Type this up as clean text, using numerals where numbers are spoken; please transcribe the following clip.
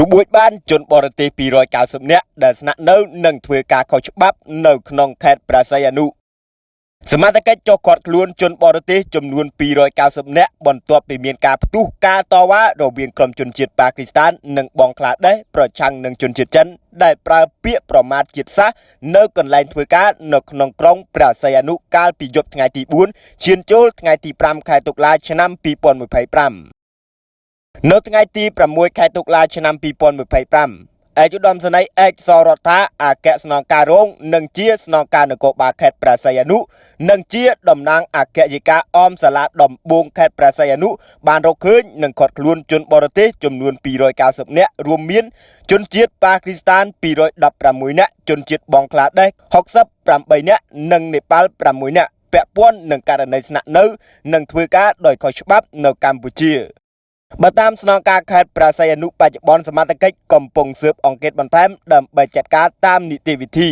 របួចបានជនបរទេស290នាក់ដែលស្នាក់នៅនិងធ្វើការខុសច្បាប់នៅក្នុងខេត្តព្រះសីហនុសមត្ថកិច្ចចុះឃាត់ខ្លួនជនបរទេសចំនួន290នាក់បន្ទាប់ពីមានការផ្ទុះការតវ៉ារវាងក្រុមជនជាតិប៉ាគីស្ថាននិងបង់ក្លាដេសប្រឆាំងនឹងជនជាតិចិនដែលប្រើពាក្យប្រមាថជាតិសាសន៍នៅកន្លែងធ្វើការនៅក្នុងក្រុងព្រះសីហនុកាលពីយប់ថ្ងៃទី4ឈានចូលថ្ងៃទី5ខែតុលាឆ្នាំ2025នៅថ្ងៃទី6ខែតុលាឆ្នាំ2025ឯកឧត្តមសេនីយ៍ឯកសរដ្ឋាអគ្គស្នងការរងនិងជាស្នងការនគរបាលខេត្តព្រះសីហនុនិងជាតំណាងអគ្គយិកាអមសាលាដំបងខេត្តព្រះសីហនុបានរកឃើញនិងឃាត់ខ្លួនជនបរទេសចំនួន290នាក់រួមមានជនជាតិប៉ាគីស្ថាន216នាក់ជនជាតិបង់ក្លាដេស68នាក់និងនេប៉ាល់6នាក់ពាក់ព័ន្ធនឹងករណីស្នាក់នៅនិងធ្វើការដោយខុសច្បាប់នៅកម្ពុជាបើតាមស្នងការខេត្តព្រះសីហនុបច្ចុប្បន្នសមត្ថកិច្ចកំពុងស៊ើបអង្កេតបន្ថែមដើម្បីចាត់ការតាមនីតិវិធី